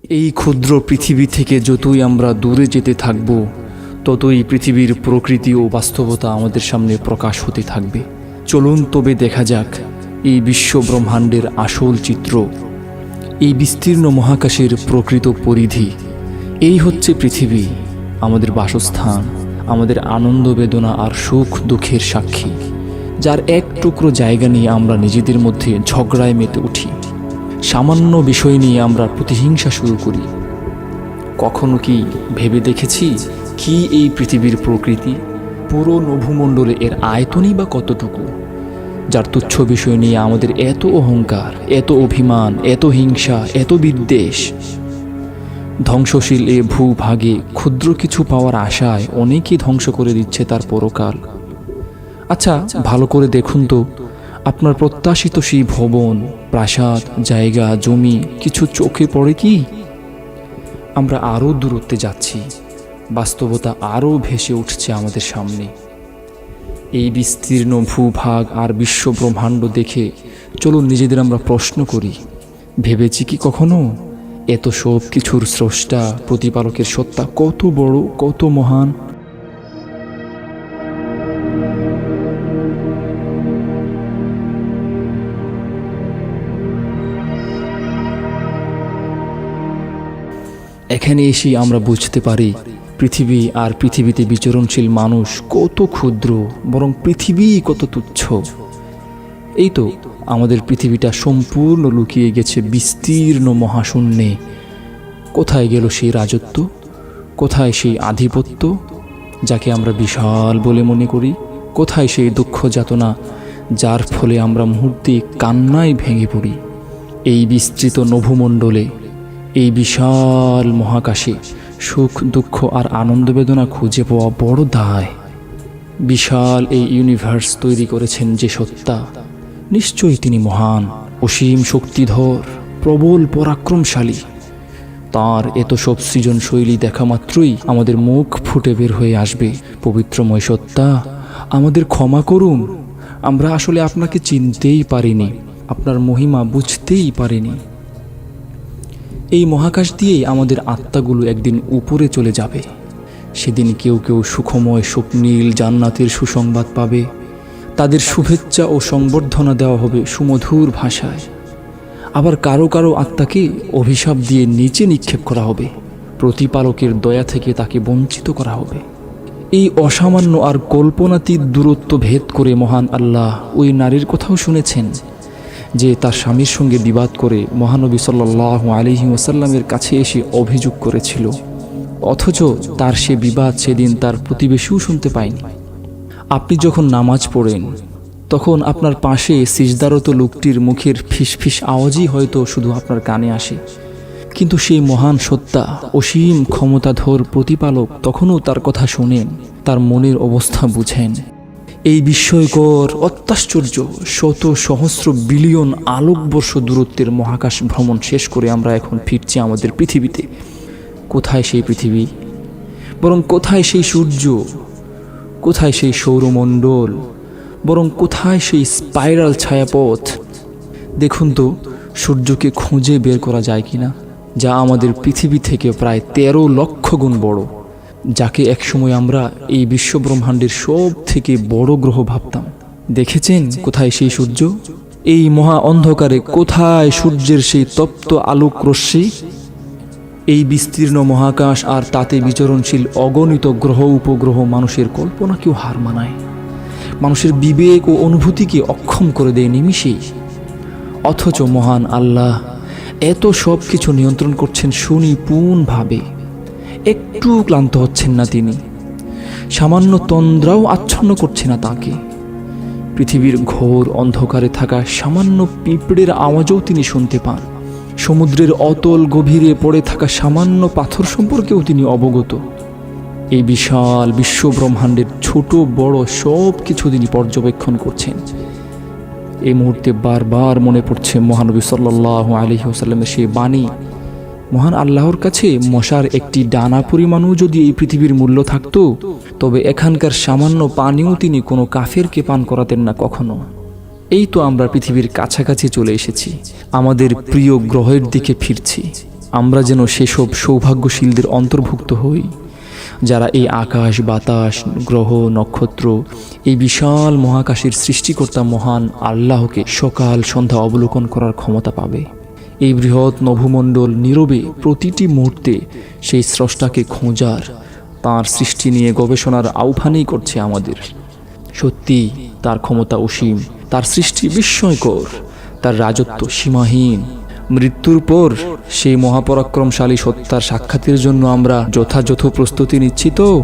এই ক্ষুদ্র পৃথিবী থেকে যতই আমরা দূরে যেতে থাকব, ততই পৃথিবীর প্রকৃতি ও বাস্তবতা আমাদের সামনে প্রকাশ হতে থাকবে। চলুন তবে দেখা যাক এই বিশ্ব ব্রহ্মাণ্ডের আসল চিত্র, এই বিস্তীর্ণ মহাকাশের প্রকৃত পরিধি। এই হচ্ছে পৃথিবী, আমাদের বাসস্থান, আমাদের আনন্দ বেদনা আর সুখ দুঃখের সাক্ষী, যার এক টুকরো জায়গা নিয়ে আমরা নিজেদের মধ্যে ঝগড়ায় মেতে উঠি। সামান্য বিষয় নিয়ে আমরা প্রতিহিংসা শুরু করি। কখনো কি ভেবে দেখেছি কি এই পৃথিবীর প্রকৃতি? পুরো নভোমণ্ডলে এর আয়তনই বা কতটুকু, যার তুচ্ছ বিষয় নিয়ে আমাদের এত অহংকার, এত অভিমান, এত হিংসা, এত বিদ্বেষ। ধ্বংসশীল এ ভূভাগে ক্ষুদ্র কিছু পাওয়ার আশায় অনেকেই ধ্বংস করে দিচ্ছে তার পরকাল। আচ্ছা, ভালো করে দেখুন তো, আপনার প্রত্যাশিত সেই ভবন, প্রাসাদ, জায়গা, জমি কিছু চোখে পড়ে কি? আমরা আরও দূরত্বে যাচ্ছি, বাস্তবতা আরও ভেসে উঠছে আমাদের সামনে। এই বিস্তীর্ণ ভূভাগ আর বিশ্ব ব্রহ্মাণ্ড দেখে চলুন নিজেদের আমরা প্রশ্ন করি, ভেবেছি কি কখনো এত সব কিছুর স্রষ্টা প্রতিপালকের সত্তা কত বড়, কত মহান? এখানে এসে আমরা বুঝতে পারি পৃথিবী আর পৃথিবীতে বিচরণশীল মানুষ কত ক্ষুদ্র, বরং পৃথিবী কত তুচ্ছ। এই তো আমাদের পৃথিবীটা সম্পূর্ণ লুকিয়ে গেছে বিস্তীর্ণ মহাশূন্যে। কোথায় গেল সেই রাজত্ব? কোথায় সেই আধিপত্য যাকে আমরা বিশাল বলে মনে করি? কোথায় সেই দুঃখ যাতনা যার ফলে আমরা মুহূর্তে কান্নায় ভেঙে পড়ি? এই বিস্তৃত নভোমণ্ডলে, এই বিশাল মহাকাশে সুখ দুঃখ আর আনন্দ বেদনা খুঁজে পাওয়া বড় দায়। বিশাল এই ইউনিভার্স তৈরি করেছেন যে সত্তা, নিশ্চয়ই তিনি মহান, অসীম শক্তিধর, প্রবল পরাক্রমশালী। তার এত সব সৃজনশৈলী দেখা মাত্রই আমাদের মুখ ফুটে বের হয়ে আসবে, পবিত্রময় সত্তা, আমাদের ক্ষমা করুন, আমরা আসলে আপনাকে চিনতেই পারিনি, আপনার মহিমা বুঝতেই পারিনি। এই মহাকাশ দিয়েই আমাদের আত্মাগুলো একদিন উপরে চলে যাবে। সেদিন কেউ কেউ সুখময় স্বপ্নীল জান্নাতের সুসংবাদ পাবে, তাদের শুভেচ্ছা ও সংবর্ধনা দেওয়া হবে সুমধুর ভাষায়। আবার কারো কারো আত্মাকে অভিশাপ দিয়ে নিচে নিক্ষেপ করা হবে, প্রতিপালকের দয়া থেকে তাকে বঞ্চিত করা হবে। এই অসামান্য আর কল্পনাতীত দূরত্ব ভেদ করে মহান আল্লাহ ওই নারীর কথাও শুনেছেন, যে তার স্বামীর সঙ্গে বিবাদ করে মহানবী সাল্লাল্লাহু আলাইহি ওয়াসাল্লামের কাছে এসে অভিযোগ করেছিল, অথচ তার সে বিবাদ সেদিন তার প্রতিবেশীও শুনতে পায়নি। আপনি যখন নামাজ পড়েন, তখন আপনার পাশে সিজদারত লোকটির মুখের ফিসফিস আওয়াজই হয়তো শুধু আপনার কানে আসে, কিন্তু সেই মহান সত্তা, অসীম ক্ষমতাধর প্রতিপালক তখনও তার কথা শোনেন, তার মনের অবস্থা বুঝেন। এই বিস্ময়কর, অত্যাশ্চর্য, শত সহস্র বিলিয়ন আলোকবর্ষ দূরত্বের মহাকাশ ভ্রমণ শেষ করে আমরা এখন ফিরছি আমাদের পৃথিবীতে। কোথায় সেই পৃথিবী? বরং কোথায় সেই সূর্য? কোথায় সেই সৌরমণ্ডল? বরং কোথায় সেই স্পাইরাল ছায়াপথ? দেখুন তো, সূর্যকে খুঁজে বের করা যায় কিনা, যা আমাদের পৃথিবী থেকে প্রায় 13 লক্ষ গুণ বড়, যাকে একসময় আমরা এই বিশ্বব্রহ্মাণ্ডের সব থেকে বড় গ্রহ ভাবতাম। দেখেছেন কোথায় সেই সূর্য? এই মহা অন্ধকারে কোথায় সূর্যের সেই তপ্ত আলোক রশ্মি? এই বিস্তীর্ণ মহাকাশ আর তাতে বিচরণশীল অগণিত গ্রহ উপগ্রহ মানুষের কল্পনাকেও হার মানায়, মানুষের বিবেক ও অনুভূতিকে অক্ষম করে দেয় নিমিষেই। অথচ মহান আল্লাহ এত সব কিছু নিয়ন্ত্রণ করছেন সুনিপুণভাবে। একটু ক্লান্ত হচ্ছেন না তিনি, সামান্য তন্দ্রাও আচ্ছন্ন করছে না তাকে। পৃথিবীর ঘোর অন্ধকারে থাকা সামান্য পিঁপড়ের আওয়াজও তিনি শুনতে পান, সমুদ্রের অতল গভীরে পড়ে থাকা সামান্য পাথর সম্পর্কেও তিনি অবগত। এই বিশাল বিশ্ব ব্রহ্মাণ্ডের ছোট বড় সব কিছু তিনি পর্যবেক্ষণ করছেন। এই মুহূর্তে বারবার মনে পড়ছে মহানবী সাল্লাল্লাহু আলাইহি ওয়াসাল্লামের সেই বাণী, মহান আল্লাহর কাছে মশার একটি ডানা পরিমাণও যদি এই পৃথিবীর মূল্য থাকতো, তবে এখানকার সামান্য পানিও তিনি কোনো কাফেরকে পান করাতেন না কখনো। এই তো আমরা পৃথিবীর কাছাকাছি চলে এসেছি, আমাদের প্রিয় গ্রহের দিকে ফিরছি। আমরা যেন সেসব সৌভাগ্যশীলদের অন্তর্ভুক্ত হই যারা এই আকাশ বাতাস গ্রহ নক্ষত্র এই বিশাল মহাকাশের সৃষ্টিকর্তা মহান আল্লাহকে সকাল সন্ধ্যা অবলোকন করার ক্ষমতা পাবে। এই বৃহৎ নভোমণ্ডল নীরবে প্রতিটি মুহূর্তে সেই স্রষ্টাকে খোঁজার, তাঁর সৃষ্টি নিয়ে গবেষণার আহ্বানই করছে আমাদের। সত্যি তার ক্ষমতা অসীম, তার সৃষ্টি বিস্ময়কর, তার রাজত্ব সীমাহীন। মৃত্যুর পর সেই মহাপরাক্রমশালী সত্তার সাক্ষাতের জন্য আমরা যথাযথ প্রস্তুতি নিচ্ছি তো?